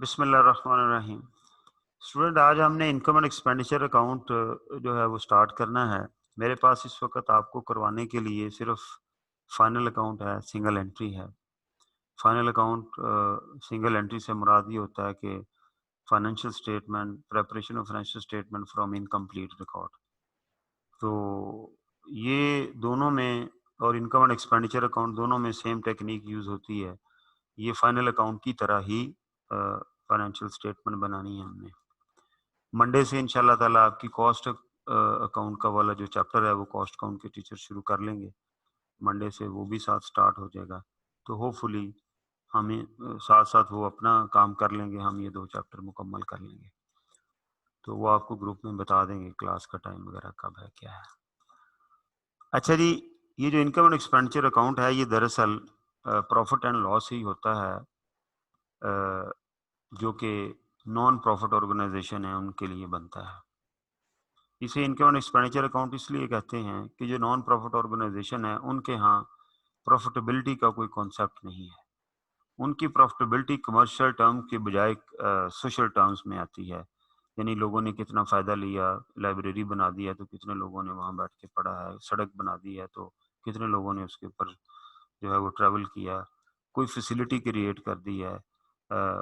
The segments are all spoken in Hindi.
बिस्मिल्लाहिर्रहमानिर्रहीम। स्टूडेंट, आज हमने इनकम एंड एक्सपेंडिचर अकाउंट जो है वो स्टार्ट करना है। मेरे पास इस वक्त आपको करवाने के लिए सिर्फ फाइनल अकाउंट है, सिंगल एंट्री है। फाइनल अकाउंट सिंगल एंट्री से मुराद ये होता है कि financial statement, preparation of financial statement from incomplete record. तो ये दोनों में और इनकम एंड एक्सपेंडिचर अकाउंट दोनों में सेम टेक्निक यूज़ होती है। ये फाइनल अकाउंट की तरह ही फाइनेंशियल स्टेटमेंट बनानी है हमने। मंडे से इंशाल्लाह ताला आपकी कॉस्ट अकाउंट का वाला जो चैप्टर है वो कॉस्ट अकाउंट के टीचर शुरू कर लेंगे। मंडे से वो भी साथ स्टार्ट हो जाएगा। तो होपफुली हमें साथ साथ वो अपना काम कर लेंगे, हम ये 2 चैप्टर मुकम्मल कर लेंगे। तो वो आपको ग्रुप में बता देंगे क्लास का टाइम वगैरह कब है, क्या है। अच्छा जी, ये जो इनकम एंड एक्सपेंडिचर अकाउंट है ये दरअसल प्रॉफिट एंड लॉस ही होता है, जो कि नॉन प्रॉफिट ऑर्गेनाइजेशन है उनके लिए बनता है। इसे इनकम एंड एक्सपेंडिचर अकाउंट इसलिए कहते हैं कि जो नॉन प्रॉफिट ऑर्गेनाइजेशन है उनके यहाँ प्रॉफिटेबिलिटी का कोई कॉन्सेप्ट नहीं है। उनकी प्रॉफिटेबिलिटी कमर्शियल टर्म के बजाय सोशल टर्म्स में आती है। यानी लोगों ने कितना फ़ायदा लिया, लाइब्रेरी बना दी है तो कितने लोगों ने वहाँ बैठ के पढ़ा है, सड़क बना दी है तो कितने लोगों ने उसके ऊपर जो है वो ट्रैवल किया, कोई फैसिलिटी क्रिएट कर दी है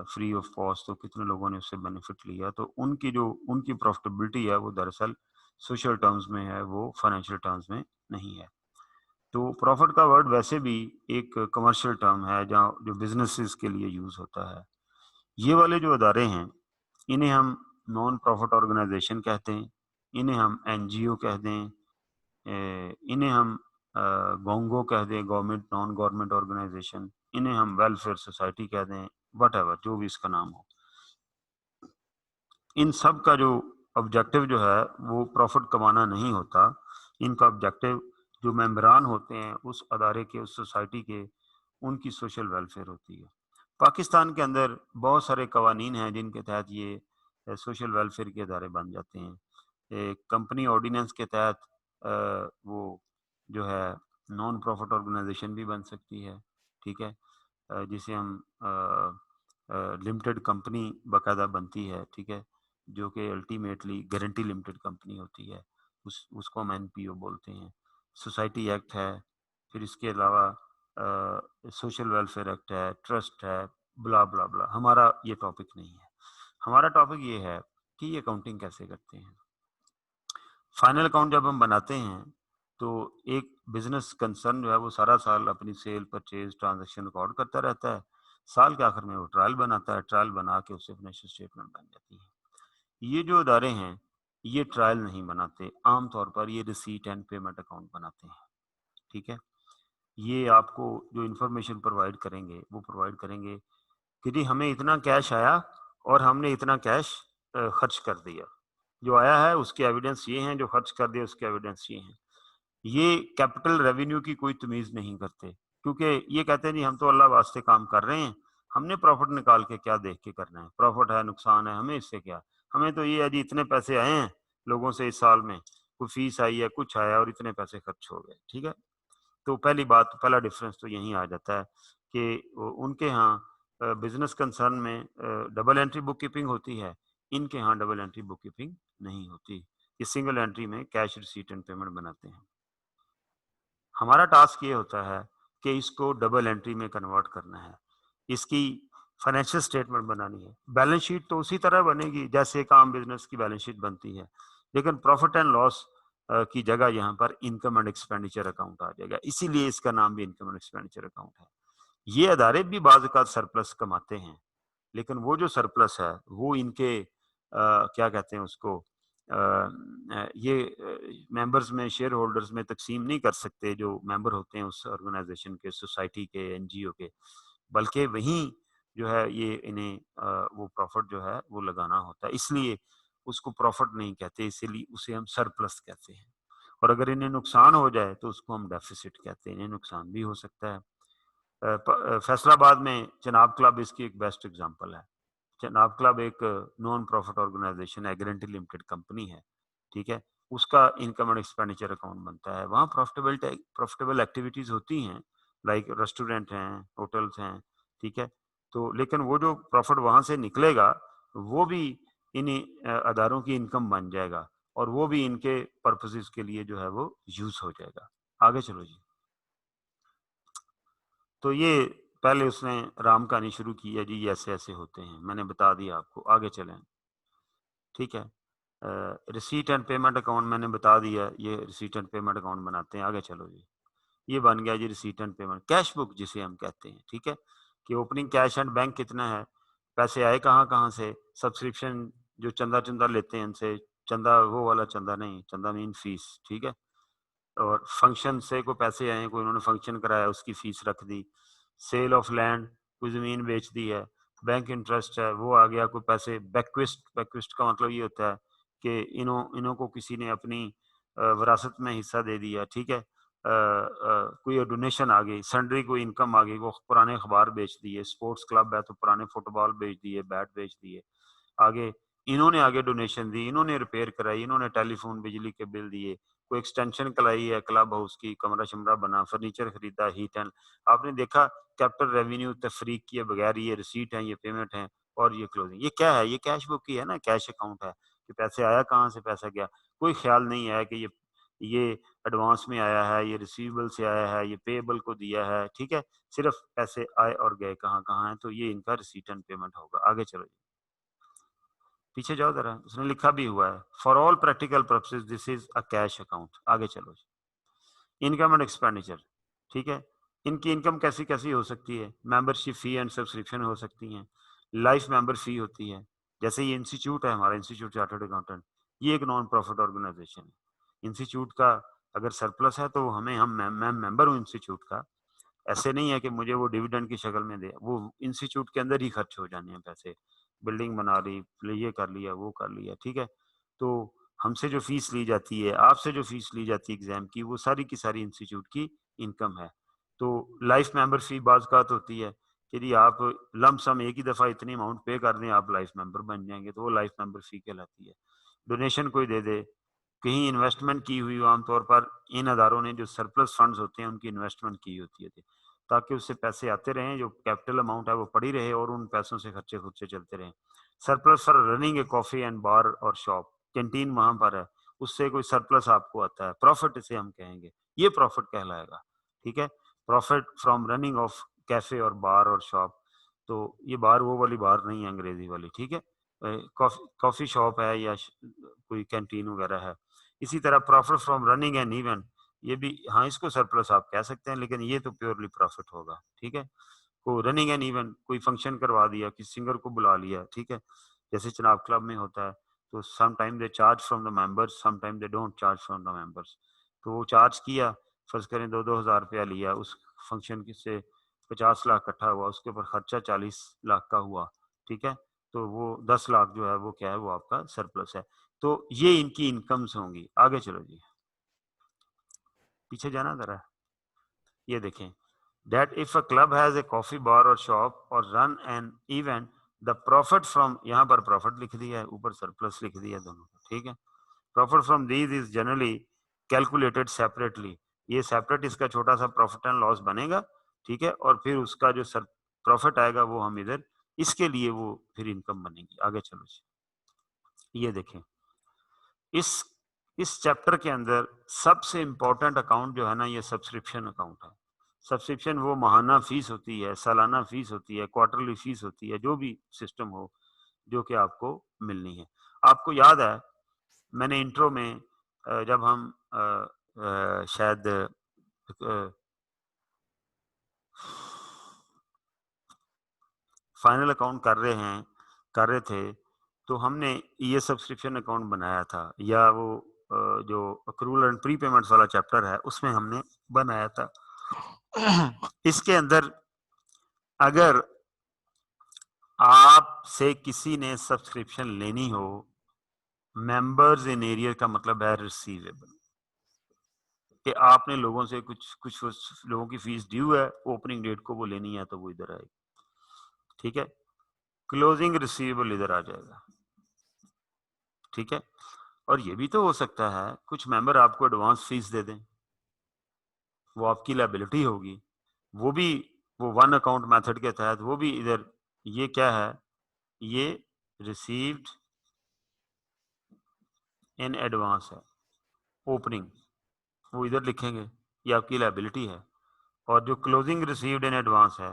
फ्री ऑफ कॉस्ट तो कितने लोगों ने उससे बेनिफिट लिया। तो उनकी प्रॉफिटेबिलिटी है वो दरअसल सोशल टर्म्स में है, वो फाइनेंशियल टर्म्स में नहीं है। तो प्रॉफिट का वर्ड वैसे भी एक कमर्शियल टर्म है जहाँ जो बिजनेसेस के लिए यूज होता है। ये वाले जो अदारे हैं इन्हें हम नॉन प्रॉफिट ऑर्गेनाइजेशन कहते हैं, इन्हें हम एनजीओ कह दें, इन्हें हम गोंगो कह दें, गवर्नमेंट नॉन गवर्नमेंट ऑर्गेनाइजेशन, इन्हें हम वेलफेयर सोसाइटी कह दें, वट एवर जो भी इसका नाम हो। इन सब का जो ऑब्जेक्टिव जो है वो प्रॉफिट कमाना नहीं होता। इनका ऑब्जेक्टिव जो मेंबरान होते हैं उस अदारे के, उस सोसाइटी के, उनकी सोशल वेलफेयर होती है। पाकिस्तान के अंदर बहुत सारे कवानीन हैं जिनके तहत ये सोशल वेलफेयर के अदारे बन जाते हैं। कंपनी ऑर्डिनेंस के तहत वो जो है नॉन प्रॉफिट ऑर्गेनाइजेशन भी बन सकती है, ठीक है। जिसे हम लिमिटेड कंपनी बाकायदा बनती है, ठीक है, जो कि अल्टीमेटली गारंटी लिमिटेड कंपनी होती है, उसको हम एनपीओ बोलते हैं। सोसाइटी एक्ट है, फिर इसके अलावा सोशल वेलफेयर एक्ट है, ट्रस्ट है, ब्ला ब्ला ब्ला। हमारा ये टॉपिक नहीं है। हमारा टॉपिक ये है कि ये अकाउंटिंग कैसे करते हैं। फाइनल अकाउंट जब हम बनाते हैं तो एक बिजनेस कंसर्न जो है वो सारा साल अपनी सेल, परचेज, ट्रांजैक्शन रिकॉर्ड करता रहता है। साल के आखिर में वो ट्रायल बनाता है, ट्रायल बना के उससे फाइनेंशियल स्टेटमेंट बन जाती है। ये जो अदारे हैं ये ट्रायल नहीं बनाते, आमतौर पर ये रिसीट एंड पेमेंट अकाउंट बनाते हैं, ठीक है। ये आपको जो इन्फॉर्मेशन प्रोवाइड करेंगे वो प्रोवाइड करेंगे कि जी हमें इतना कैश आया और हमने इतना कैश खर्च कर दिया। जो आया है उसके एविडेंस ये हैं, जो खर्च कर दिया उसके एविडेंस ये हैं। ये कैपिटल रेवेन्यू की कोई तमीज़ नहीं करते, क्योंकि ये कहते हैं जी हम तो अल्लाह वास्ते काम कर रहे हैं, हमने प्रॉफिट निकाल के क्या देख के करना है, प्रॉफिट है नुकसान है हमें इससे क्या। हमें तो ये है जी इतने पैसे आए हैं लोगों से इस साल में, कोई फीस आई है, कुछ आया और इतने पैसे खर्च हो गए, ठीक है। तो पहली बात, पहला डिफरेंस तो यहीं आ जाता है कि उनके यहाँ बिजनेस कंसर्न में डबल एंट्री बुक कीपिंग होती है, इनके यहाँ डबल एंट्री बुक कीपिंग नहीं होती। ये सिंगल एंट्री में कैश रिसीट एंड पेमेंट बनाते हैं। हमारा टास्क ये होता है कि इसको डबल एंट्री में कन्वर्ट करना है, इसकी फाइनेंशियल स्टेटमेंट बनानी है। बैलेंस शीट तो उसी तरह बनेगी जैसे एक आम बिजनेस की बैलेंस शीट बनती है, लेकिन प्रॉफिट एंड लॉस की जगह यहाँ पर इनकम एंड एक्सपेंडिचर अकाउंट आ जाएगा, इसीलिए इसका नाम भी इनकम एंड एक्सपेंडिचर अकाउंट है। ये अदारे भी बाज़ औक़ात सरप्लस कमाते हैं, लेकिन वो जो सरप्लस है वो इनके क्या कहते हैं उसको ये मेंबर्स में, शेयर होल्डर्स में तकसीम नहीं कर सकते जो मेंबर होते हैं उस ऑर्गेनाइजेशन के, सोसाइटी के, एनजीओ के, बल्कि वहीं जो है ये इन्हें वो प्रॉफिट जो है वो लगाना होता है। इसलिए उसको प्रॉफिट नहीं कहते, इसीलिए उसे हम सरप्लस कहते हैं। और अगर इन्हें नुकसान हो जाए तो उसको हम डेफिसिट कहते हैं, इन्हें नुकसान भी हो सकता है। फैसलाबाद में चनाब क्लब इसकी एक बेस्ट एग्जांपल है। चनाब क्लब एक नॉन प्रॉफिट ऑर्गेनाइजेशन है, गारंटी लिमिटेड कंपनी है, ठीक है। उसका इनकम एंड एक्सपेंडिचर अकाउंट बनता है। वहाँ प्रॉफिटेबल एक्टिविटीज होती हैं, लाइक रेस्टोरेंट हैं, होटल्स हैं, ठीक है। तो लेकिन वो जो प्रॉफिट वहां से निकलेगा वो भी इन अदारों की इनकम बन जाएगा और वो भी इनके पर्पसेस के लिए जो है वो यूज हो जाएगा। आगे चलो जी। तो ये पहले उसने राम कहानी शुरू की है जी, ये ऐसे ऐसे होते हैं, मैंने बता दिया आपको। आगे चलें, ठीक है। रिसीट एंड पेमेंट अकाउंट मैंने बता दिया, ये रिसीट एंड पेमेंट अकाउंट बनाते हैं। आगे चलो जी। ये बन गया जी receipt and payment, cash book जिसे हम कहते हैं, ठीक है। कि ओपनिंग कैश एंड बैंक कितना है, पैसे आए कहाँ कहाँ से, सब्सक्रिप्शन जो चंदा चंदा लेते हैं इनसे, चंदा वो वाला चंदा नहीं, चंदा मीन फीस, ठीक है। और फंक्शन से कोई पैसे आए, कोई उन्होंने फंक्शन कराया उसकी फीस रख दी, सेल ऑफ लैंड, कोई जमीन बेच दी है, बैंक इंटरेस्ट है वो आ गया, कोई पैसे बैक्विस्ट, बैक्विस्ट का मतलब ये होता है कि इन्हों इन्हों को किसी ने अपनी विरासत में हिस्सा दे दिया, ठीक है। कोई डोनेशन आ गई, सन्ड्री कोई इनकम आ गई, वो पुराने अखबार बेच दिए, स्पोर्ट्स क्लब है तो पुराने फुटबॉल बेच दिए, बैट बेच दिए। आगे इन्होंने आगे डोनेशन दी, इन्होंने रिपेयर कराई, इन्होंने टेलीफोन बिजली के बिल दिए, कोई एक्सटेंशन कराई है क्लब हाउस की, कमरा शमरा बना, फर्नीचर खरीदा, हीट एंड, आपने देखा कैपिटल रेवेन्यू तफरीक किए बगैर ये रिसीट है, ये पेमेंट है और ये क्लोजिंग। ये क्या है, ये कैश बुक की है ना, कैश अकाउंट है कि पैसे आया कहाँ से पैसा गया, कोई ख्याल नहीं है कि ये एडवांस में आया है, ये रिसीवेबल से आया है, ये पेएबल को दिया है, ठीक है। सिर्फ पैसे आए और गए कहाँ कहाँ है, तो ये इनका रिसीट एंड पेमेंट होगा। आगे चलो, पीछे जाओ जरा, उसने लिखा भी हुआ है, for all practical purposes this is a cash account. आगे चलो, इनकम एंड एक्सपेंडिचर, ठीक है। इनकी इनकम कैसी कैसी हो सकती है, मेंबरशिप फी एंड सब्सक्रिप्शन हो सकती हैं, लाइफ मेंबर फी होती है। जैसे ये इंस्टीट्यूट है हमारा, इंस्टीट्यूट चार्टर्ड अकाउंटेंट, ये एक नॉन प्रॉफिट ऑर्गेनाइजेशन है। इंस्टीट्यूट का अगर सरप्लस है तो हमें, हम मैं मेंबर हूँ इंस्टीट्यूट का, ऐसे नहीं है कि मुझे वो डिविडेंड की शक्ल में दे, वो इंस्टीट्यूट के अंदर ही खर्च हो जाने हैं पैसे, बिल्डिंग बना ली, ये कर लिया, वो कर लिया, ठीक है। तो हमसे जो फीस ली जाती है, आपसे जो फीस ली जाती है एग्जाम की, वो सारी की सारी इंस्टीट्यूट की इनकम है। तो लाइफ मेंबर फी बाज़ होती है कि जी आप लम सम एक ही दफ़ा इतनी अमाउंट पे कर दें, आप लाइफ मेंबर बन जाएंगे, तो वो लाइफ मेंबर फी कहलाती है। डोनेशन कोई दे दे, कहीं इन्वेस्टमेंट की हुई हो, आमतौर पर इन अदारों ने जो सरप्लस फंड्स होते हैं उनकी इन्वेस्टमेंट की होती है ताकि उससे पैसे आते रहें, जो कैपिटल अमाउंट है वो पड़ी रहे और उन पैसों से खर्चे खुर्चे चलते रहें। Surplus for running a coffee and bar और शॉप, कैंटीन वहां पर है, उससे कोई सरप्लस आपको आता है, प्रॉफिट इसे हम कहेंगे, ये प्रॉफिट कहलाएगा, ठीक है। Profit from running of cafe और बार और शॉप, तो ये बार वो वाली बार नहीं है अंग्रेजी वाली, ठीक है। कॉफी कॉफी शॉप है या कोई कैंटीन वगैरह है। इसी तरह profit from running an event, ये भी, हाँ इसको सरप्लस आप कह सकते हैं लेकिन ये तो प्योरली प्रॉफिट होगा, ठीक है। को रनिंग एन इवेंट, कोई फंक्शन करवा दिया, किसी सिंगर को बुला लिया, ठीक है, जैसे चनाब क्लब में होता है, तो some time they charge from the members, some time they don't charge from the members. तो वो चार्ज किया, फर्ज करें 2-2 हज़ार रुपया लिया, उस फंक्शन की से 50 लाख इकट्ठा हुआ, उसके ऊपर खर्चा 40 लाख का हुआ, ठीक है। तो वो 10 लाख जो है वो क्या है, वो आपका सरप्लस है। तो ये इनकी इनकम्स होंगी। आगे चलो जी, पीछे जाना जरा, ये देखें, that if a club has a coffee bar or shop or run an event, the profit from, यहाँ पर प्रॉफिट लिख दिया है, ऊपर सरप्लस लिख दिया, दोनों, ठीक है। Profit from these is generally calculated separately, ये सेपरेट इसका छोटा सा प्रॉफिट एंड लॉस बनेगा, ठीक है। और फिर उसका जो सर प्रॉफिट आएगा वो हम इधर इसके लिए वो फिर इनकम बनेगी। आगे चलो जी, ये देखें, इस इस चैप्टर के अंदर सबसे इंपॉर्टेंट अकाउंट जो है ना, ये सब्सक्रिप्शन अकाउंट है। सब्सक्रिप्शन वो माहाना फीस होती है, सालाना फीस होती है, क्वार्टरली फीस होती है, जो भी सिस्टम हो, जो कि आपको मिलनी है। आपको याद है मैंने इंट्रो में जब हम शायद फाइनल अकाउंट कर रहे थे, तो हमने ये सब्सक्रिप्शन अकाउंट बनाया था, या वो जो अक्रूवल एंड प्री पेमेंट्स वाला चैप्टर है उसमें हमने बनाया था। इसके अंदर अगर आपसे किसी ने सब्सक्रिप्शन लेनी हो, मेंबर्स इन एरिया का मतलब है रिसीवेबल, कि आपने लोगों से कुछ कुछ लोगों की फीस ड्यू है, ओपनिंग डेट को वो लेनी है, तो वो इधर आएगी, ठीक है। क्लोजिंग रिसीवेबल इधर आ जाएगा, ठीक है। और ये भी तो हो सकता है कुछ मेंबर आपको एडवांस फीस दे दें, वो आपकी लायबिलिटी होगी, वो भी वो वन अकाउंट मेथड के तहत वो भी इधर ये क्या है, ये रिसीव्ड इन एडवांस है, ओपनिंग वो इधर लिखेंगे, ये आपकी लायबिलिटी है। और जो क्लोजिंग रिसीव्ड इन एडवांस है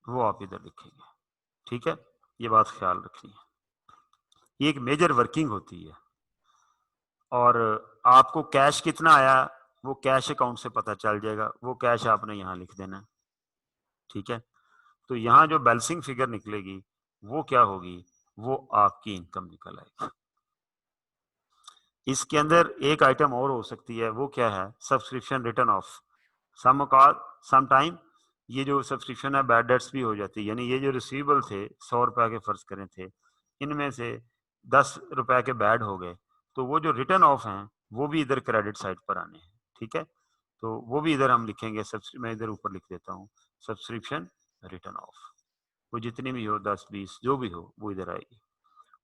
वो आप इधर लिखेंगे। ठीक है, ये बात ख्याल रखनी है, ये एक मेजर वर्किंग होती है। और आपको कैश कितना आया वो कैश अकाउंट से पता चल जाएगा, वो कैश आपने यहाँ लिख देना है। ठीक है, तो यहाँ जो बैलेंसिंग फिगर निकलेगी वो क्या होगी, वो आपकी इनकम निकल आएगी। इसके अंदर एक आइटम और हो सकती है, वो क्या है, subscription return of. Some time ये जो सब्सक्रिप्शन है बैड डेट्स भी हो जाती है, यानी ये जो रिसीवेबल थे 100 रुपए के फर्ज करें थे, इनमें से 10 रुपए के बैड हो गए, तो वो जो रिटर्न ऑफ हैं वो भी इधर क्रेडिट साइड पर आने हैं। ठीक है, तो वो भी इधर हम लिखेंगे, मैं इधर ऊपर लिख देता हूँ, सब्सक्रिप्शन रिटर्न ऑफ, वो जितनी भी हो 10-20 जो भी हो वो इधर आएगी।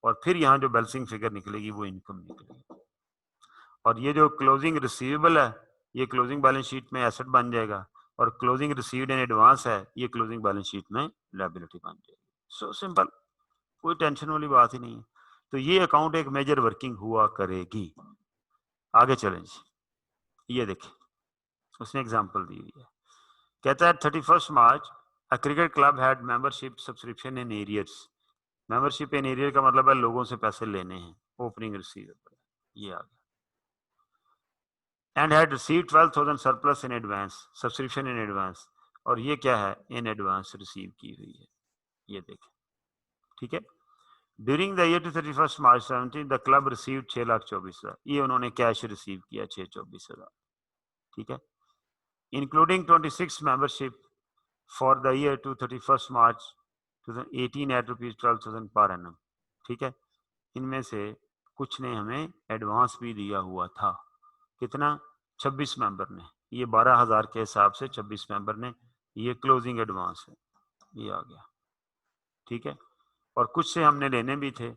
और फिर यहाँ जो बैलेंसिंग फिगर निकलेगी वो इनकम निकलेगी। और ये जो क्लोजिंग रिसीवेबल है ये क्लोजिंग बैलेंस शीट में एसेट बन जाएगा, और क्लोजिंग रिसीव्ड इन एडवांस है ये क्लोजिंग बैलेंस शीट में लायबिलिटी बन जाएगी। सो सिंपल, कोई टेंशन वाली बात ही नहीं है। तो ये अकाउंट एक मेजर वर्किंग हुआ करेगी। आगे चलें जी, ये देखिए उसने एग्जांपल दी हुई है, कहता है 31 March a cricket club had membership subscription in arrears. Membership in arrear का मतलब है लोगों से पैसे लेने हैं, ओपनिंग रिसीवेबल, ये आ गया। And had receive 12,000 surplus in advance, subscription in advance, और ये क्या है, इन एडवांस रिसीव की हुई है, ये देखें। ठीक है, during the year to 31 March 17 the club receive 6,24,000, ये उन्होंने कैश रिसीव किया 6,24,000। ठीक है, including 26 membership for the year to 31 March 2018 at ₹12,000 per annum. ठीक है, इनमें से कुछ ने हमें एडवांस भी दिया हुआ था, कितना, 26 मेंबर ने, ये 12,000 के हिसाब से 26 मेंबर ने, ये क्लोजिंग एडवांस है, ये आ गया। ठीक है, और कुछ से हमने लेने भी थे,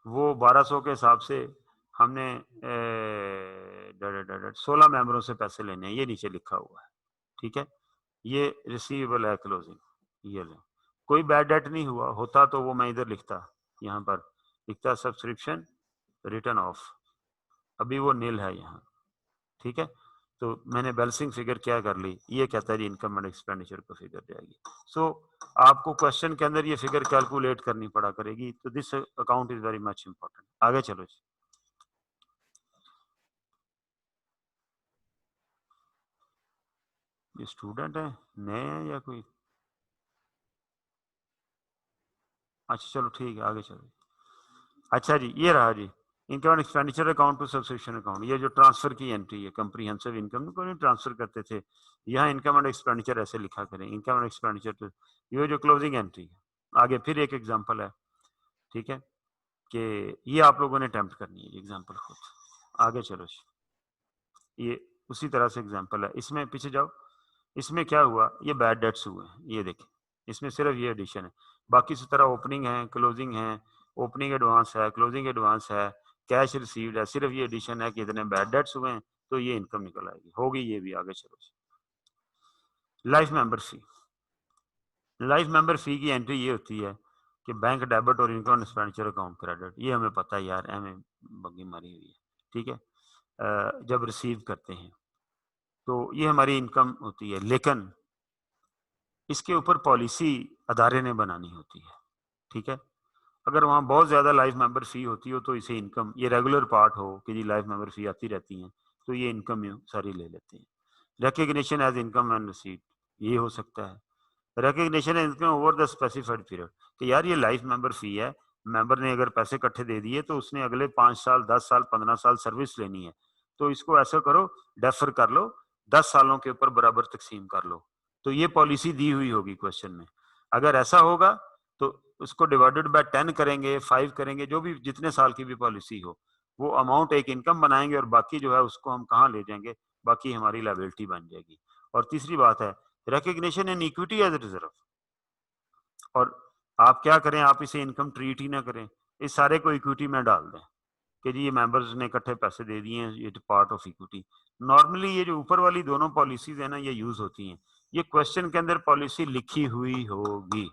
वो 1200 के हिसाब से हमने 16 मेंबरों से पैसे लेने हैं, ये नीचे लिखा हुआ है। ठीक है, ये रिसीवेबल है क्लोजिंग, ये ले, कोई बैड डेट नहीं हुआ, होता तो वो मैं इधर लिखता, यहाँ पर लिखता सब्सक्रिप्शन रिटर्न ऑफ, अभी वो नील है यहाँ। ठीक है, तो मैंने बैलेंसिंग फिगर क्या कर ली, ये कहता है जी इनकम एंड एक्सपेंडिचर को फिगर जाएगी। सो आपको क्वेश्चन के अंदर ये फिगर कैलकुलेट करनी पड़ा करेगी, तो this account is very much important. आगे चलो जी, ये स्टूडेंट है, नए हैं या कोई, अच्छा चलो ठीक है आगे चलो। अच्छा जी, ये रहा जी, income and expenditure account to subscription account, ये जो ट्रांसफर की एंट्री है, कंप्रीहेंसिव इनकम को नहीं ट्रांसफर करते थे, यहाँ इनकम एंड एक्सपेंडिचर ऐसे लिखा करें, इनकम एंड एक्सपेंडिचर टू, ये जो क्लोजिंग एंट्री है। आगे फिर एक एग्जांपल है, ठीक है, कि ये आप लोगों ने अटेम्प्ट करनी है एग्जांपल खुद। आगे चलो जी, ये उसी तरह से एग्जांपल है, इसमें पीछे जाओ, इसमें क्या हुआ, ये बैड डेट्स हुए हैं, ये देखें, इसमें सिर्फ ये एडिशन है, बाकी सब तरह ओपनिंग है, क्लोजिंग है, ओपनिंग एडवांस है, क्लोजिंग एडवांस है, कैश रिसीव्ड है, सिर्फ ये एडिशन है कि इतने बैड डेट्स हुए हैं, तो ये इनकम निकल आएगी, होगी ये भी। आगे चलो, लाइफ मेंबर फी, लाइफ मेंबर फी की एंट्री ये होती है कि बैंक डेबिट और इनकम एक्सपेंडिचर अकाउंट क्रेडिट, ये हमें पता है यार, हमें बग्गी मारी हुई है। ठीक है, जब रिसीव करते हैं तो ये हमारी इनकम होती है, लेकिन इसके ऊपर पॉलिसी अदारे ने बनानी होती है। ठीक है, अगर वहाँ बहुत ज़्यादा लाइफ मेंबर फी होती हो तो इसे इनकम, ये रेगुलर पार्ट हो कि जी लाइफ मेंबर फी आती रहती हैं, तो ये इनकम सारी ले लेते हैं। Recognition as income and receipt, ये हो सकता है। Recognition as income over the specified period, कि यार ये लाइफ मेंबर फी है, मेंबर ने अगर पैसे इकट्ठे दे दिए तो उसने अगले 5 साल 10 साल 15 साल सर्विस लेनी है, तो इसको ऐसा करो, डेफर कर लो, 10 सालों के ऊपर बराबर तकसीम कर लो। तो ये पॉलिसी दी हुई होगी क्वेश्चन में, अगर ऐसा होगा तो उसको डिवाइडेड बाय 10 करेंगे, 5 करेंगे, जो भी जितने साल की भी पॉलिसी हो, वो अमाउंट एक इनकम बनाएंगे, और बाकी जो है उसको हम कहाँ ले जाएंगे, बाकी हमारी लायबिलिटी बन जाएगी। और तीसरी बात है recognition in equity as reserve, और आप क्या करें, आप इसे इनकम ट्रीट ही ना करें, इस सारे को इक्विटी में डाल दें कि जी ये मेंबर्स ने इकट्ठे पैसे दे दिए हैं, ये पार्ट ऑफ इक्विटी। नॉर्मली ये जो ऊपर वाली दोनों पॉलिसीज है ना, ये यूज होती हैं, ये क्वेश्चन के अंदर पॉलिसी लिखी हुई होगी,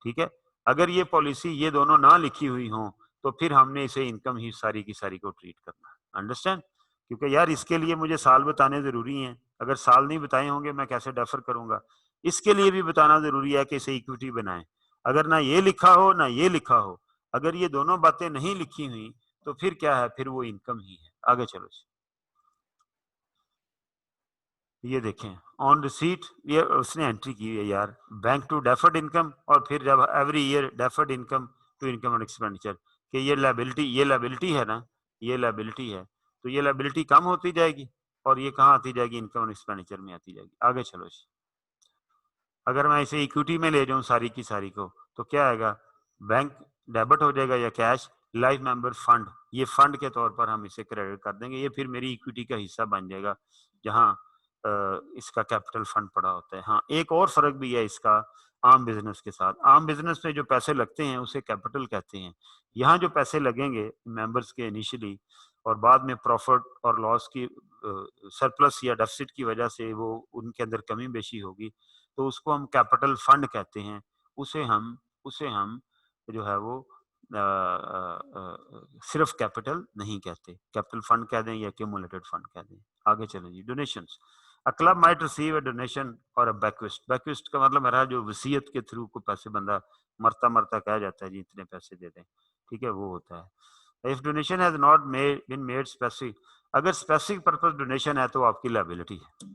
ठीक है। अगर ये पॉलिसी ये दोनों ना लिखी हुई हो तो फिर हमने इसे इनकम ही सारी की सारी को ट्रीट करना है, अंडरस्टैंड। क्योंकि यार इसके लिए मुझे साल बताने जरूरी हैं, अगर साल नहीं बताए होंगे मैं कैसे डेफर करूंगा। इसके लिए भी बताना जरूरी है कि इसे इक्विटी बनाएं। अगर ना ये लिखा हो ना ये लिखा हो, अगर ये दोनों बातें नहीं लिखी हुई तो फिर क्या है, फिर वो इनकम ही है। आगे चलो, ये देखें ऑन रिसीट, ये उसने एंट्री की है यार, बैंक टू डेफर्ड इनकम, और फिर जब every year deferred income to income and expenditure, कि ये लाइबिलिटी है ना, ये लाइबिलिटी है, तो ये लाइबिलिटी कम होती जाएगी और ये कहाँ आती जाएगी, इनकम एंड एक्सपेंडिचर में आती जाएगी। आगे चलो जी। अगर मैं इसे इक्विटी में ले जाऊं सारी की सारी को, तो क्या आएगा, बैंक डेबिट हो जाएगा या कैश, लाइफ मेंबर फंड, ये फंड के तौर पर हम इसे क्रेडिट कर देंगे, ये फिर मेरी इक्विटी का हिस्सा बन जाएगा जहां इसका कैपिटल फंड पड़ा होता है। हाँ, एक और फर्क भी है इसका आम बिजनेस के साथ। आम बिजनेस में जो पैसे लगते हैं उसे कैपिटल कहते हैं। यहाँ जो पैसे लगेंगे मेंबर्स के इनिशियली, और बाद में प्रॉफिट और लॉस की सरप्लस या डेफिसिट की वजह से वो उनके अंदर कमी बेशी होगी, तो उसको हम कैपिटल फंड कहते हैं। उसे हम जो है वो सिर्फ कैपिटल नहीं कहते, कैपिटल फंड कह दें या क्यूमुलेटेड फंड कह दें। आगे चलें जी। Donations, a club might receive a donation और अ बेक्विस्ट। बेक्विस्ट का मतलब मेरा जो वसीयत के थ्रू को पैसे बंदा मरता मरता कह जाता है जी इतने पैसे दे दें, ठीक है, वो होता है। If donation has not made been made specific, अगर स्पेसिफिक पर्पस डोनेशन है तो आपकी लायबिलिटी है।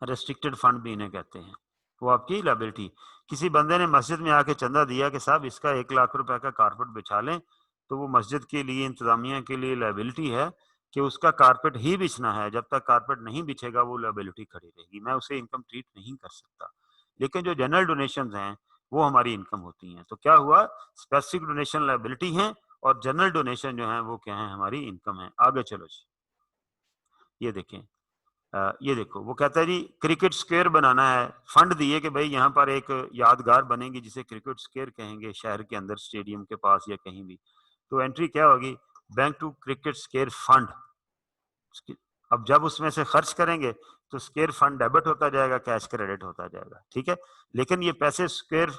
रेस्ट्रिक्टेड फंड भी इन्हें कहते हैं, वो आपकी लायबिलिटी। किसी बंदे ने मस्जिद में आके चंदा दिया कि साहब इसका 1 लाख रुपए का कारपेट बिछा लें, तो वो मस्जिद के लिए, इंतजामिया के लिए लायबिलिटी है कि उसका कारपेट ही बिछना है। जब तक कारपेट नहीं बिछेगा वो लायबिलिटी खड़ी रहेगी, मैं उसे इनकम ट्रीट नहीं कर सकता। लेकिन जो जनरल डोनेशन हैं वो हमारी इनकम होती हैं। तो क्या हुआ, स्पेसिफिक डोनेशन लायबिलिटी है और जनरल डोनेशन जो है वो क्या है, हमारी इनकम है। आगे चलो जी। ये देखें, ये देखो वो कहता है जी क्रिकेट स्क्वायर बनाना है, फंड दिए कि भाई यहाँ पर एक यादगार बनेगी जिसे क्रिकेट स्क्वायर कहेंगे, शहर के अंदर स्टेडियम के पास या कहीं भी। तो एंट्री क्या होगी, bank to cricket square fund. अब जब उसमें से खर्च करेंगे तो स्क्वायर फंड डेबिट होता जाएगा, कैश क्रेडिट होता जाएगा, ठीक है। लेकिन ये पैसे स्क्वायर,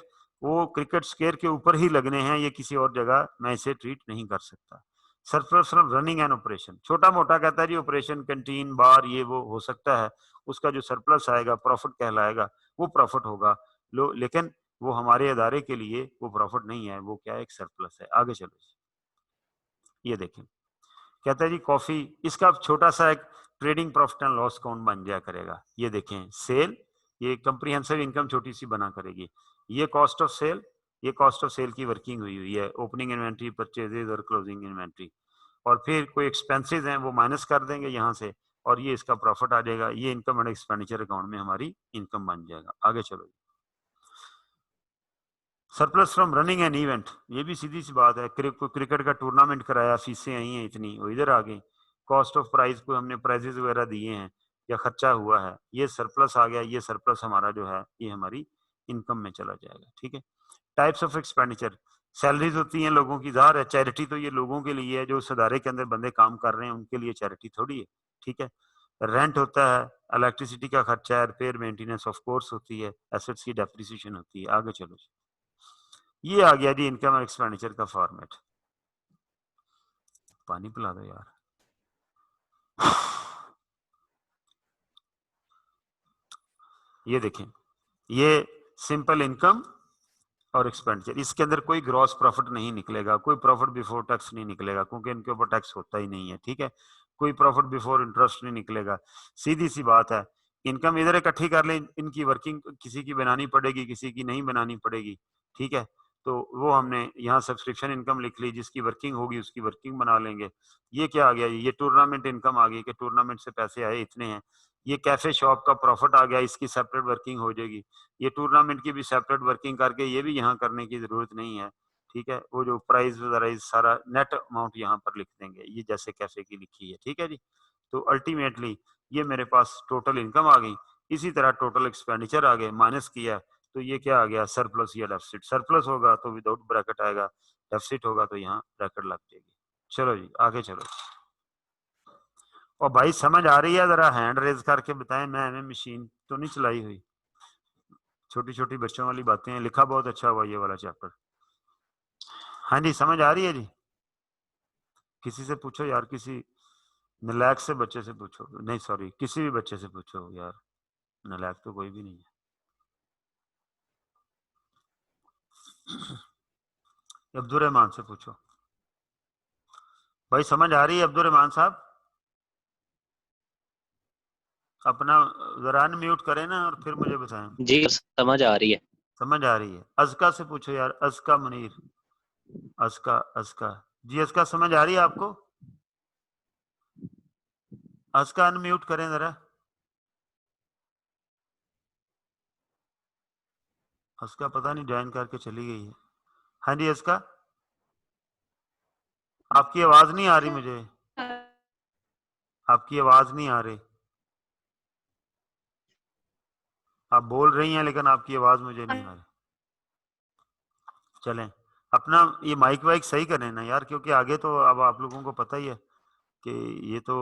वो क्रिकेट स्क्वायर के ऊपर ही लगने हैं, ये किसी और जगह मैं इसे ट्रीट नहीं कर सकता। Surplus from running an operation, छोटा मोटा कहता है जी ऑपरेशन, कैंटीन, बार, ये वो हो सकता है, उसका जो सरप्लस आएगा प्रॉफिट कहलाएगा, वो प्रॉफिट होगा। लो, लेकिन वो हमारे अदारे के लिए वो प्रॉफिट नहीं है, वो क्या है, एक सरप्लस है। आगे चलो, ये देखें, कहता है जी कॉफी, इसका छोटा सा एक trading profit and loss account बन जाया करेगा। ये देखें सेल, ये कंप्रीहेंसिव इनकम छोटी सी बना करेगी। ये कॉस्ट ऑफ सेल, ये कॉस्ट ऑफ सेल की वर्किंग हुई हुई है, ओपनिंग इन्वेंट्री, परचेजेज और क्लोजिंग इन्वेंट्री। और फिर कोई एक्सपेंसेस हैं वो माइनस कर देंगे यहाँ से, और ये इसका प्रॉफिट आ जाएगा। ये इनकम एंड एक्सपेंडिचर अकाउंट में हमारी इनकम बन जाएगा। आगे चलो, surplus from running an event, ये भी सीधी सी बात है, क्रिकेट का टूर्नामेंट कराया, फीसें आई हैं इतनी, वो इधर आ गई। कॉस्ट ऑफ प्राइज को हमने प्राइजेस वगैरह दिए हैं या खर्चा हुआ है, ये सरप्लस आ गया, ये सरप्लस हमारा जो है ये हमारी इनकम में चला जाएगा, ठीक है। टाइप्स ऑफ एक्सपेंडिचर, सैलरीज होती हैं लोगों की, ज़ाहिर है चैरिटी तो ये लोगों के लिए है, जो उस अदारे के अंदर बंदे काम कर रहे हैं उनके लिए चैरिटी थोड़ी है, ठीक है। रेंट होता है, इलेक्ट्रिसिटी का खर्चा है, रिपेयर मेंटेनेंस ऑफ कोर्स होती है, एसेट्स की डेप्रिसिएशन होती है। आगे चलो, ये आ गया जी इनकम और एक्सपेंडिचर का फॉर्मेट। पानी पिला दो यार। ये देखें, ये सिंपल इनकम और एक्सपेंडिचर, इसके अंदर कोई ग्रॉस प्रॉफिट नहीं निकलेगा, कोई प्रॉफिट बिफोर टैक्स नहीं निकलेगा, क्योंकि इनके ऊपर टैक्स होता ही नहीं है, ठीक है। कोई प्रॉफिट बिफोर इंटरेस्ट नहीं निकलेगा, सीधी सी बात है। इनकम इधर इकट्ठी कर लें, इनकी वर्किंग किसी की बनानी पड़ेगी, किसी की नहीं बनानी पड़ेगी, ठीक है। तो वो हमने यहाँ सब्सक्रिप्शन इनकम लिख ली, जिसकी वर्किंग होगी उसकी वर्किंग बना लेंगे। ये क्या आ गया, ये टूर्नामेंट इनकम आ गई कि टूर्नामेंट से पैसे आए इतने हैं। ये कैफे शॉप का प्रॉफिट आ गया, इसकी सेपरेट वर्किंग हो जाएगी। ये टूर्नामेंट की भी सेपरेट वर्किंग करके ये भी यहाँ करने की जरूरत नहीं है, ठीक है। वो जो प्राइस वगैरह सारा नेट अमाउंट यहाँ पर लिख देंगे, ये जैसे कैफे की लिखी है, ठीक है जी। तो अल्टीमेटली ये मेरे पास टोटल इनकम आ गई, इसी तरह टोटल एक्सपेंडिचर आ गए, माइनस किया, तो ये क्या आ गया, सरप्लस या डेफिसिट। सरप्लस होगा तो विदाउट ब्रैकेट आएगा, डेफिसिट होगा तो यहाँ ब्रैकेट लग जाएगी। चलो जी आगे चलो। और भाई समझ आ रही है? जरा हैंड रेज करके बताएं। मैंने मशीन तो नहीं चलाई हुई। छोटी छोटी बच्चों वाली बातें हैं। लिखा बहुत अच्छा हुआ ये वाला चैप्टर। हाँ जी, समझ आ रही है जी? किसी से पूछो यार, किसी नालायक से बच्चे से पूछो, नहीं सॉरी, किसी भी बच्चे से पूछो यार, नालायक तो कोई भी नहीं है। अब्दुल रहमान से पूछो। भाई समझ आ रही है अब्दुल रहमान साहब? अपना जरा अनम्यूट करें ना और फिर मुझे बताएं। जी समझ आ रही है। समझ आ रही है। अजका से पूछो यार, अजका मुनीर। अजका, अजका जी, अजका समझ आ रही है आपको? अजका अनम्यूट करें जरा। अजका पता नहीं ज्वाइन करके चली गई है। हाँ जी अजका, आपकी आवाज नहीं आ रही मुझे। आपकी आवाज नहीं आ रही। आप बोल रही हैं लेकिन आपकी आवाज मुझे नहीं आ रही। चलें, अपना ये माइक वाइक सही करें ना यार, क्योंकि आगे तो अब आप लोगों को पता ही है कि ये तो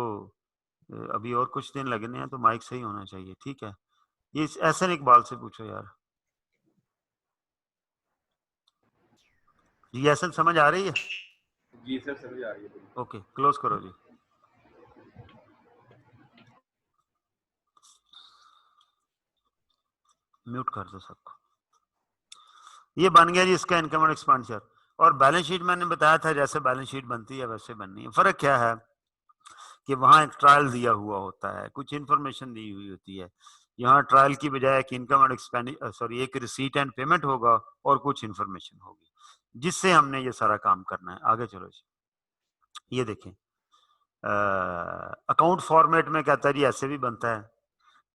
अभी और कुछ दिन लगने हैं, तो माइक सही होना चाहिए। ठीक है, ये एहसन इकबाल से पूछो यार। जी एहसन समझ आ रही है? जी सर समझ आ रही है पूरी। ओके, क्लोज करो जी। म्यूट कर दो सबको। ये बन गया जी इसका इनकम एंड एक्सपेंडिचर। और बैलेंस शीट मैंने बताया था जैसे बैलेंस शीट बनती है वैसे बननी है। फर्क क्या है कि वहां एक ट्रायल दिया हुआ होता है, कुछ इंफॉर्मेशन दी हुई होती है। यहाँ ट्रायल की बजाय एक इनकम एंड एक्सपेंडिचर, सॉरी, एक रिसीट एंड पेमेंट होगा और कुछ इंफॉर्मेशन होगी, जिससे हमने ये सारा काम करना है। आगे चलो जी। ये देखें, अकाउंट फॉर्मेट में कहता है जी ऐसे भी बनता है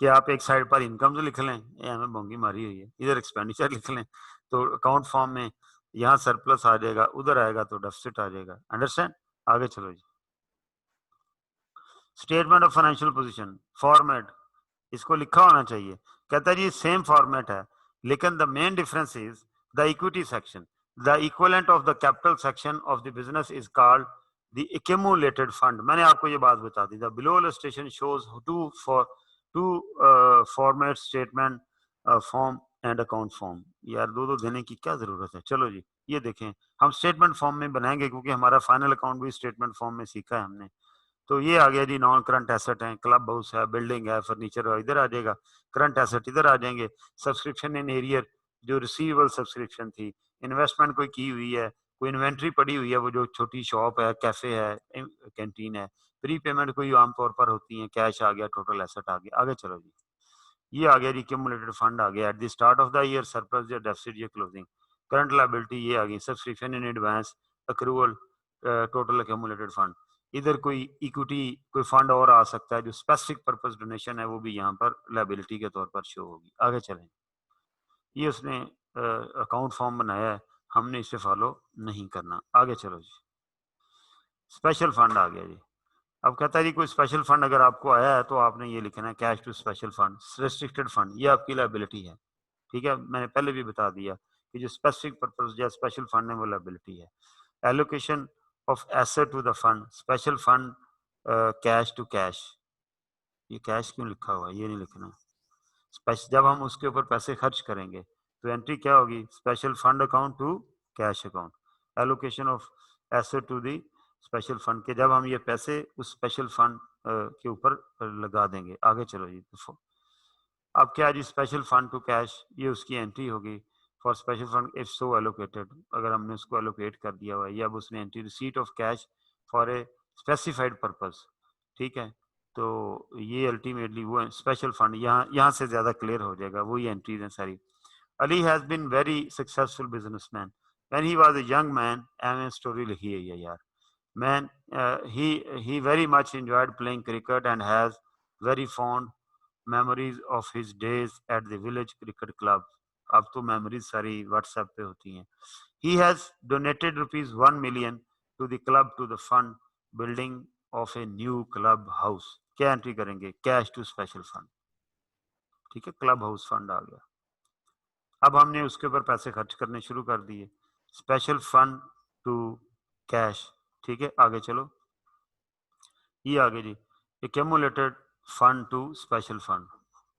कि आप एक साइड पर इनकम तो लिख लें, ये हमें बोंगी मारी हुई है, इधर एक्सपेंडिचर लिख लें, तो अकाउंट फॉर्म में यहाँ सरप्लस आ जाएगा, उधर आएगा तो डेफिसिट आ जाएगा। अंडरस्टैंड? आगे चलो जी। Statement of financial position format, इसको लिखा होना चाहिए। कहता है जी सेम फॉर्मेट है, लेकिन the main difference is the equity section, the equivalent of the capital section of the business is called the accumulated fund. मैंने आपको ये बात बता दी। The below illustration shows two format statement form and account form. यार दो दो देने की क्या जरूरत है? चलो जी, ये देखें, हम स्टेटमेंट फॉर्म में बनाएंगे क्योंकि हमारा फाइनल अकाउंट भी स्टेटमेंट फॉर्म में सीखा है हमने। तो ये आ गया जी, नॉन करंट एसेट है, क्लब हाउस है, बिल्डिंग है, फर्नीचर है, इधर आ जाएगा। करंट एसेट इधर आ जाएंगे। सब्सक्रिप्शन इन एरियर, जो रिसीवेबल सब्सक्रिप्शन थी। इन्वेस्टमेंट कोई की हुई है, कोई इन्वेंट्री पड़ी हुई है, वो जो छोटी शॉप है, कैफे है, कैंटीन है। प्री पेमेंट कोई आमतौर पर होती है, कैश आ गया, टोटल एसेट आ गया। आगे चलो जी। ये आ गया रिक्यूमुलेटेड फंड आ गया। At the start of the year surplus या डेफिसिट या क्लोजिंग। करंट लायबिलिटी ये आ गई, subscription in advance, accrual, total accumulated fund. इधर कोई इक्विटी, कोई फंड और आ सकता है जो स्पेसिफिक पर्पस डोनेशन है, वो भी यहाँ पर लायबिलिटी के तौर पर शो होगी। आगे चलें। ये उसने अकाउंट फॉर्म बनाया है, हमने इसे फॉलो नहीं करना। आगे चलो जी। स्पेशल फंड आ गया जी। अब कहता है जी कोई स्पेशल फंड अगर आपको आया है तो आपने ये लिखना है cash to special fund, restricted fund, ये आपकी लायबिलिटी है। ठीक है, मैंने पहले भी बता दिया कि जो स्पेसिफिक पर्पस या स्पेशल फंड है वो लायबिलिटी है। Allocation of asset to the fund, special fund cash to cash. ये कैश क्यों लिखा हुआ है? ये नहीं लिखना। जब हम उसके ऊपर पैसे खर्च करेंगे तो एंट्री क्या होगी? Special fund account to cash account. Allocation of asset to the special fund के जब हम ये पैसे उस स्पेशल फंड के ऊपर लगा देंगे। आगे चलो जी। अब क्या जी, स्पेशल फंड टू कैश, ये उसकी एंट्री होगी for special fund if so allocated, अगर हमने उसको एलोकेट कर दिया हुआ है, या अब उसने entry receipt of cash for a specified purpose. ठीक है, तो ये अल्टीमेटली वो स्पेशल फंड, यहाँ से ज्यादा क्लियर हो जाएगा, वही एंट्रीज हैं सारी। Ali has been very successful businessman when he was a young man. एम स्टोरी लिखी है ये यार। Man, he very much enjoyed playing cricket and has very fond memories of his days at the village cricket club. अब तो मेमोरीज सारी व्हाट्सएप पे होती हैं। He has donated ₹1 million to the club to the fund building of a new club house. क्या एंट्री करेंगे? Cash to special fund. ठीक है, क्लब हाउस फंड आ गया। अब हमने उसके ऊपर पैसे खर्च करने शुरू कर दिए। Special fund to cash. ठीक है, आगे चलो। ये आगे जी, accumulated fund to special fund,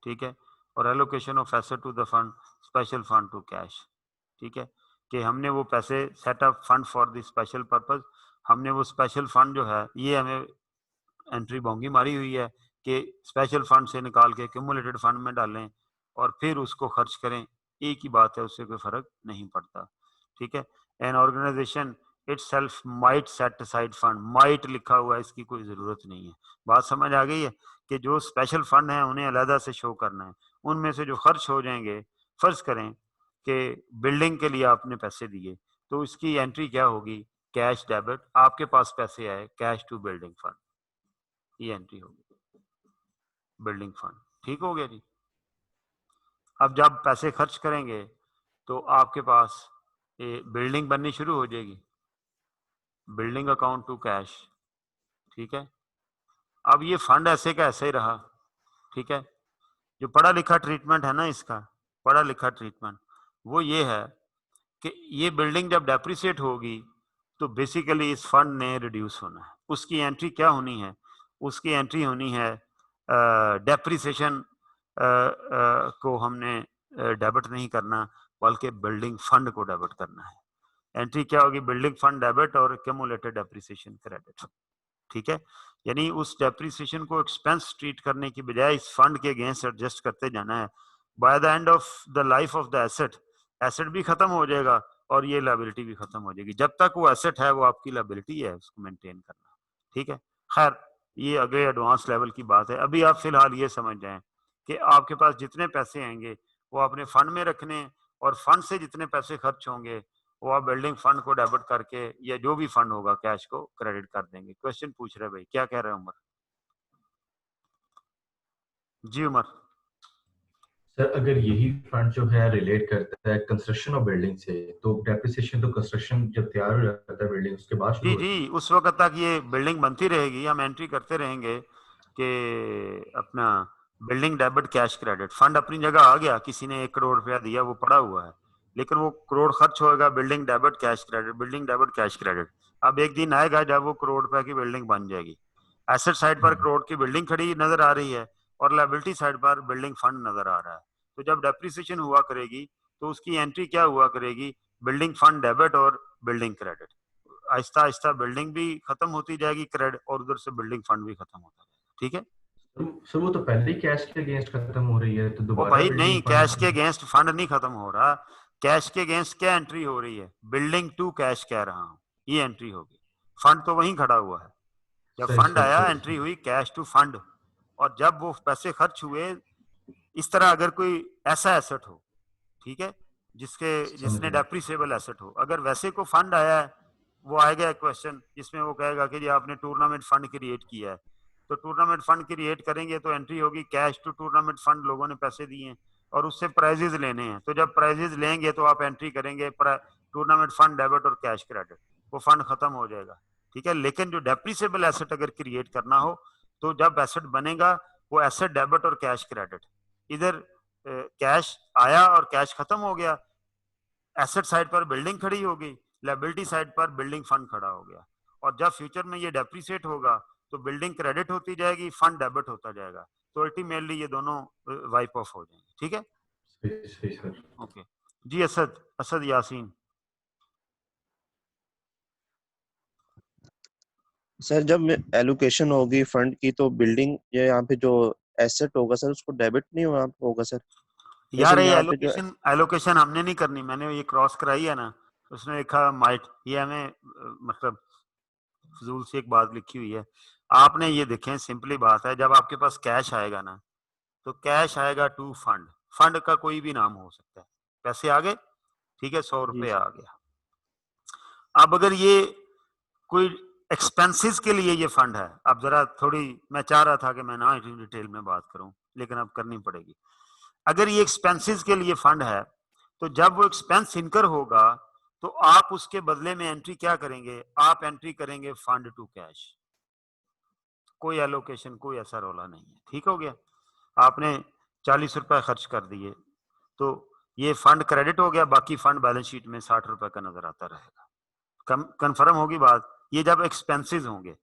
ठीक है, और allocation of asset to the fund, special fund to cash, ठीक है, कि हमने वो पैसे set up fund for the special purpose, हमने वो स्पेशल फंड जो है ये हमें एंट्री बोंगी मारी हुई है कि स्पेशल फंड से निकाल के एक्यूमुलेटेड फंड में डालें और फिर उसको खर्च करें, एक ही बात है, उससे कोई फर्क नहीं पड़ता, ठीक है। An organisation itself might set aside fund, might लिखा हुआ है, इसकी कोई जरूरत नहीं है। बात समझ आ गई है कि जो स्पेशल फंड है उन्हें अलहदा से शो करना है, उनमें से जो खर्च हो जाएंगे, फर्ज करें कि बिल्डिंग के लिए आपने पैसे दिए, तो इसकी एंट्री क्या होगी, कैश डेबिट, आपके पास पैसे आए, कैश टू बिल्डिंग फंड, ये एंट्री होगी, बिल्डिंग फंड, ठीक हो गया जी। अब जब पैसे खर्च करेंगे तो आपके पास बिल्डिंग बननी शुरू हो जाएगी, बिल्डिंग अकाउंट टू कैश, ठीक है। अब ये फंड ऐसे का ऐसे ही रहा, ठीक है। जो पढ़ा लिखा ट्रीटमेंट है ना इसका, पढ़ा लिखा ट्रीटमेंट वो ये है कि ये बिल्डिंग जब डेप्रिसिएट होगी तो बेसिकली इस फंड ने रिड्यूस होना है, उसकी एंट्री क्या होनी है, उसकी एंट्री होनी है डेप्रिसिएशन को हमने डेबिट नहीं करना, बल्कि बिल्डिंग फंड को डेबिट करना है। एंट्री क्या होगी, बिल्डिंग फंड डेबिट और एक्यूमुलेटेड डेप्रिसिएशन क्रेडिट, ठीक है। यानी उस डेप्रिसिएशन को एक्सपेंस ट्रीट करने की बजाय इस फंड के अगेंस्ट एडजस्ट करते जाना है। By the end of the life of the asset, asset भी खत्म हो जाएगा और ये लायबिलिटी भी खत्म हो जाएगी, जब तक वो एसेट है वो आपकी लायबिलिटी है, उसको मेंटेन करना, ठीक है। खैर ये अगले एडवांस लेवल की बात है, अभी आप फिलहाल ये समझ जाएं कि आपके पास जितने पैसे आएंगे वो अपने फंड में रखने, और फंड से जितने पैसे खर्च होंगे वो आप बिल्डिंग फंड को डेबिट करके या जो भी फंड होगा कैश को क्रेडिट कर देंगे। क्वेश्चन पूछ रहे भाई, क्या कह रहे हैं उमर? जी उमर। सर अगर यही फंड जो है रिलेट करता है कंस्ट्रक्शन ऑफ बिल्डिंग से, तो डेप्रिसिएशन तो कंस्ट्रक्शन जब तैयार हो जाता है बिल्डिंग उसके बाद शुरू जी होती जी, है। उस वक्त तक ये बिल्डिंग बनती रहेगी, हम एंट्री करते रहेंगे कि अपना building debit cash credit, fund अपनी जगह आ गया, किसी ने 1 करोड़ रुपया दिया वो पड़ा हुआ है, लेकिन वो करोड़ खर्च होएगा, building debit cash credit, building debit cash credit. अब एक दिन आएगा जब वो करोड़ रुपए की बिल्डिंग बन जाएगी, एसेट साइड पर करोड़ की बिल्डिंग खड़ी नजर आ रही है और लायबिलिटी साइड पर बिल्डिंग फंड नजर आ रहा है, तो जब डेप्रिसिएशन हुआ करेगी तो उसकी एंट्री क्या हुआ करेगी, बिल्डिंग फंड डेबिट और building credit. Aahista Aahista building भी खत्म होती जाएगी क्रेडिट, और उधर से बिल्डिंग फंड भी खत्म होता जाएगा, ठीक है। सर वो तो पहले ही कैश के अगेंस्ट खत्म हो रही है, तो ओ दोबारा भाई बिल्डिंग नहीं, कैश के फंड। अगेंस्ट फंड नहीं खत्म हो रहा, कैश के अगेंस्ट क्या एंट्री हो रही है, बिल्डिंग टू कैश कह रहा हूं, ये एंट्री होगी, फंड तो वहीं खड़ा हुआ है, जब सही फंड सही आया सही एंट्री सही। हुई कैश टू फंड, और जब वो पैसे खर्च हुए, इस तरह अगर कोई ऐसा एसेट हो, ठीक है, समझ जिसने गया। डेप्रिसिएबल एसेट हो, अगर वैसे को फंड आया है, वो आएगा क्वेश्चन जिसमें वो कहेगा कि जी आपने टूर्नामेंट फंड क्रिएट किया है, तो टूर्नामेंट फंड क्रिएट करेंगे तो एंट्री होगी कैश टू टूर्नामेंट फंड, लोगों ने पैसे दिए हैं और उससे प्राइजेज लेने हैं, तो जब प्राइजेज लेंगे तो आप एंट्री करेंगे टूर्नामेंट फंड डेबिट और कैश क्रेडिट, वो फंड खत्म हो जाएगा, ठीक है। लेकिन जो डेप्रिसिएबल एसेट अगर क्रिएट करना हो तो जब एसेट बनेगा वो एसेट डेबिट और कैश क्रेडिट, इधर कैश आया और कैश खत्म हो गया, एसेट साइड पर बिल्डिंग खड़ी हो गई, लायबिलिटी साइड पर बिल्डिंग फंड खड़ा हो गया, और जब फ्यूचर में ये डेप्रिसिएट होगा तो बिल्डिंग क्रेडिट होती जाएगी, फंड डेबिट होता जाएगा, तो अल्टीमेटली ये दोनों वाइप ऑफ हो जाएंगे, ठीक है। सही सही सर। ओके जी, असद असद यासीन। सर जब एलोकेशन होगी फंड की तो बिल्डिंग या यहाँ पे जो एसेट होगा सर उसको डेबिट नहीं होगा सर, जैसे यार ये यहाँ पे जो। एलोकेशन एलोकेशन हमने नहीं करनी, मैंने ये क्रॉस कराई है ना, उसने लिखा माइट, ये हमें मतलब फजूल से एक बात लिखी हुई है, आपने ये देखें, सिंपली बात है, जब आपके पास कैश आएगा ना तो कैश आएगा टू फंड, फंड का कोई भी नाम हो सकता है, पैसे आ गए, ठीक है, 100 रुपये जी आ गया। अब अगर ये कोई एक्सपेंसेस के लिए ये फंड है, अब जरा थोड़ी मैं चाह रहा था कि मैं ना डिटेल में बात करूं, लेकिन अब करनी पड़ेगी, अगर ये एक्सपेंसेस के लिए फंड है तो जब वो एक्सपेंस इनकर होगा तो आप उसके बदले में एंट्री क्या करेंगे, आप एंट्री करेंगे फंड टू कैश, कोई एलोकेशन कोई ऐसा रोला नहीं है, ठीक हो गया। आपने 40 रुपए खर्च कर दिए तो ये फंड क्रेडिट हो गया, बाकी फंड बैलेंस शीट में 60 रुपए का नजर आता रहेगा, कंफर्म होगी बात, ये जब एक्सपेंसेस होंगे,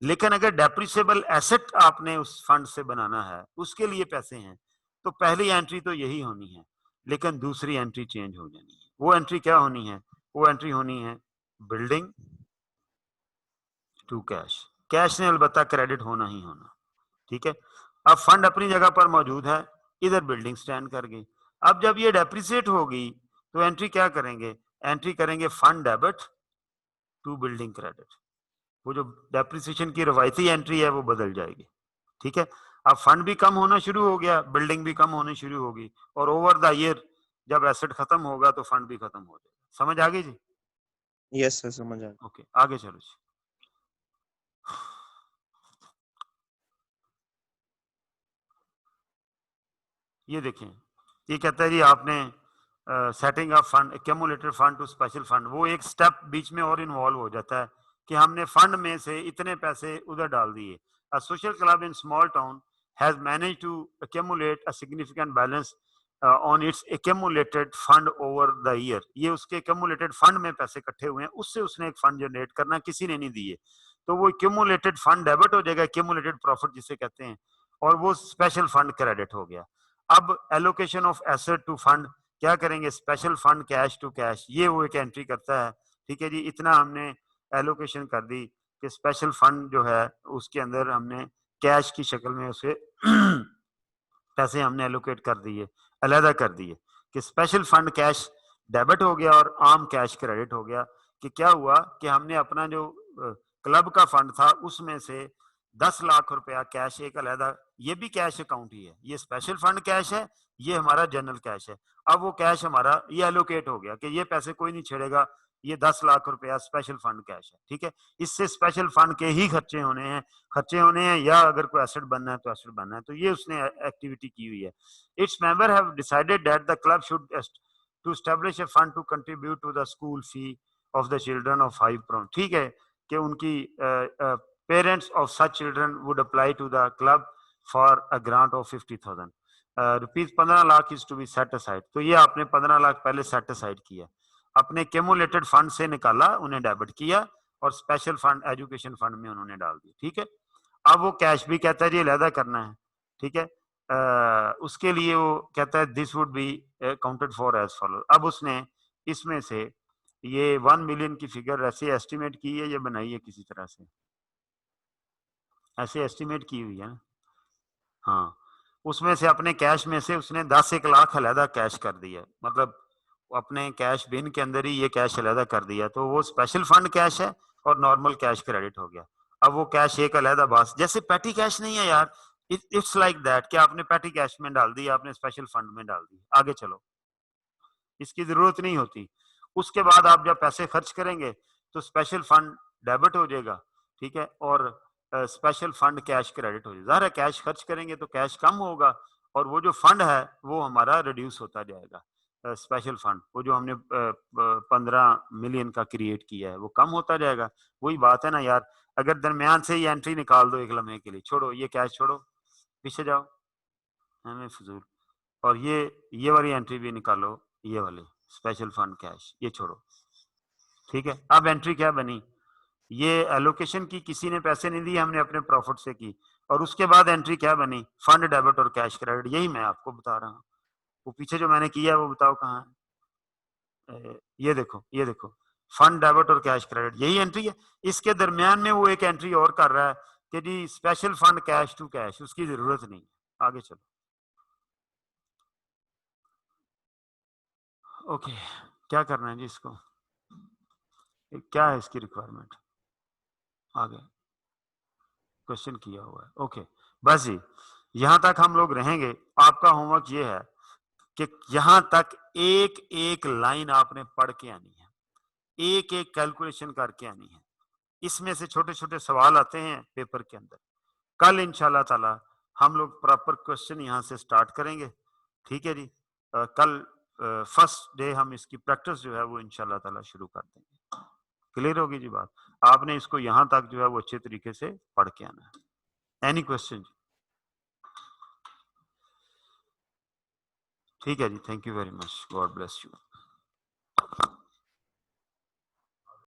लेकिन अगर डेप्रिसिएबल एसेट आपने उस फंड से बनाना है, उसके लिए पैसे हैं, तो पहली एंट्री तो यही होनी है, लेकिन दूसरी एंट्री चेंज हो जानी है। वो एंट्री क्या होनी है? वो एंट्री होनी है बिल्डिंग टू कैश। कैश ने अलबत्ता क्रेडिट होना ही होना, ठीक है। अब फंड अपनी जगह पर मौजूद है, इधर बिल्डिंग स्टैंड कर गई। अब जब ये डेप्रिसिएट होगी तो एंट्री क्या करेंगे? एंट्री करेंगे fund debit to building credit. वो जो डेप्रिसिएशन की रवायती एंट्री है वो बदल जाएगी, ठीक है। अब फंड भी कम होना शुरू हो गया, बिल्डिंग भी कम होनी शुरू होगी, और ओवर द ईयर जब एसेट खत्म होगा तो फंड भी खत्म हो जाएगा। समझ आ गई जी? यस सर, समझ आ गया। ओके, आगे चलो जी। ये देखें, ये कहता है जी आपने setting up fund, accumulated fund to special fund. वो एक स्टेप बीच में और इन्वॉल्व हो जाता है कि हमने फंड में से इतने पैसे उधर डाल दिए। A social club in small town has managed to accumulate a significant balance on its accumulated fund over the year. ये उसके एक्यूमुलेटेड फंड में पैसे इकट्ठे हुए हैं, उससे उसने एक फंड जनरेट करना, किसी ने नहीं दिए, तो वो एक्यूमुलेटेड फंड डेबिट हो जाएगा, एक्यूमुलेटेड प्रॉफिट जिसे कहते हैं, और वो स्पेशल फंड क्रेडिट हो गया। अब allocation of asset to fund क्या करेंगे? Special fund cash to cash, ये वो एक एंट्री करता है, ठीक है जी। इतना हमने एलोकेशन कर दी कि स्पेशल फंड जो है उसके अंदर हमने कैश की शक्ल में उसे पैसे हमने एलोकेट कर दिए, अलहदा कर दिए, कि स्पेशल फंड कैश डेबिट हो गया और आम कैश क्रेडिट हो गया। कि क्या हुआ कि हमने अपना जो क्लब का फंड था उसमें से 10 लाख रुपया कैश एक अलहदा, ये भी कैश अकाउंट ही है, ये स्पेशल फंड कैश है, ये हमारा जनरल कैश है। अब वो कैश हमारा ये एलोकेट हो गया कि ये पैसे कोई नहीं छेड़ेगा, ये 10 लाख रुपया स्पेशल फंड कैश है, ठीक है। इससे स्पेशल फंड के ही खर्चे होने हैं, या अगर कोई एसेट बनना है तो एसेट बनना है, तो ये उसने एक्टिविटी की हुई है। Its member have decided that the club should to establish a fund to contribute to the school fee of the children of 5 crore, ठीक है, कि उनकी parents of such children would apply to the club for a grant of 50,000 rupees. 15 lakh is to be set aside. तो ये आपने 15 लाख पहले सेट असाइड किया, अपने क्यूमुलेटेड फंड से निकाला, उन्हें डेबिट किया, और स्पेशल फंड एजुकेशन फंड में उन्होंने डाल दिया, ठीक है। अब वो कैश भी कहता है जी अलहदा करना है, ठीक है। उसके लिए वो कहता है this would be counted for as follow. अब उसने इसमें से ये 1 मिलियन की फिगर ऐसे एस्टिमेट की है, ये बनाई है किसी तरह से, ऐसे एस्टिमेट की हुई है ना, हाँ। उसमें से अपने कैश में से उसने 10 लाख अलहदा कैश कर दिया, मतलब अपने कैश बिन के अंदर ही ये कैश अलहदा कर दिया, तो वो स्पेशल फंड कैश है और नॉर्मल कैश क्रेडिट हो गया। अब वो कैश एक अलहदा बास, जैसे पैटी कैश नहीं है यार, इट्स लाइक दैट कि आपने पैटी कैश में डाल दी, आपने स्पेशल फंड में डाल दी, आगे चलो, इसकी जरूरत नहीं होती। उसके बाद आप जब पैसे खर्च करेंगे तो स्पेशल फंड डेबिट हो जाएगा, ठीक है, और स्पेशल फंड कैश क्रेडिट हो जाएगा। ज़ाहिर है कैश खर्च करेंगे तो कैश कम होगा, और वो जो फंड है वो हमारा रिड्यूस होता जाएगा। स्पेशल फंड वो जो हमने 15 मिलियन का क्रिएट किया है वो कम होता जाएगा। वही बात है ना यार, अगर दरमियान से ही एंट्री निकाल दो एक लम्हे के लिए, छोड़ो ये कैश, छोड़ो पीछे जाओ, हमें फजूल, और ये वाली एंट्री भी निकालो, ये वाली स्पेशल फंड कैश, ये छोड़ो, ठीक है। अब एंट्री क्या बनी? ये एलोकेशन की, किसी ने पैसे नहीं दिए, हमने अपने प्रॉफिट से की, और उसके बाद एंट्री क्या बनी? फंड डेबिट और कैश क्रेडिट। यही मैं आपको बता रहा हूँ, वो पीछे जो मैंने किया है वो बताओ कहाँ है? ये देखो फंड डेबिट और कैश क्रेडिट, यही एंट्री है। इसके दरमियान में वो एक एंट्री और कर रहा है कि जी special fund cash to cash, उसकी जरूरत नहीं है। आगे चलो, ओके, क्या करना है जी इसको, क्या है इसकी रिक्वायरमेंट? आगे क्वेश्चन किया हुआ है, ओके, बस जी यहां तक हम लोग रहेंगे। आपका होमवर्क ये है कि यहां तक एक एक लाइन आपने पढ़ के आनी है, एक एक कैलकुलेशन करके आनी है। इसमें से छोटे छोटे सवाल आते हैं पेपर के अंदर। कल इंशाल्लाह ताला हम लोग प्रॉपर क्वेश्चन यहां से स्टार्ट करेंगे, ठीक है जी। कल फर्स्ट डे हम इसकी प्रैक्टिस जो है वो इंशाल्लाह ताला शुरू कर देंगे। क्लियर होगी जी बात? आपने इसको यहां तक जो है वो अच्छे तरीके से पढ़ के आना है। Any question? ठीक है जी, thank you very much, God bless you.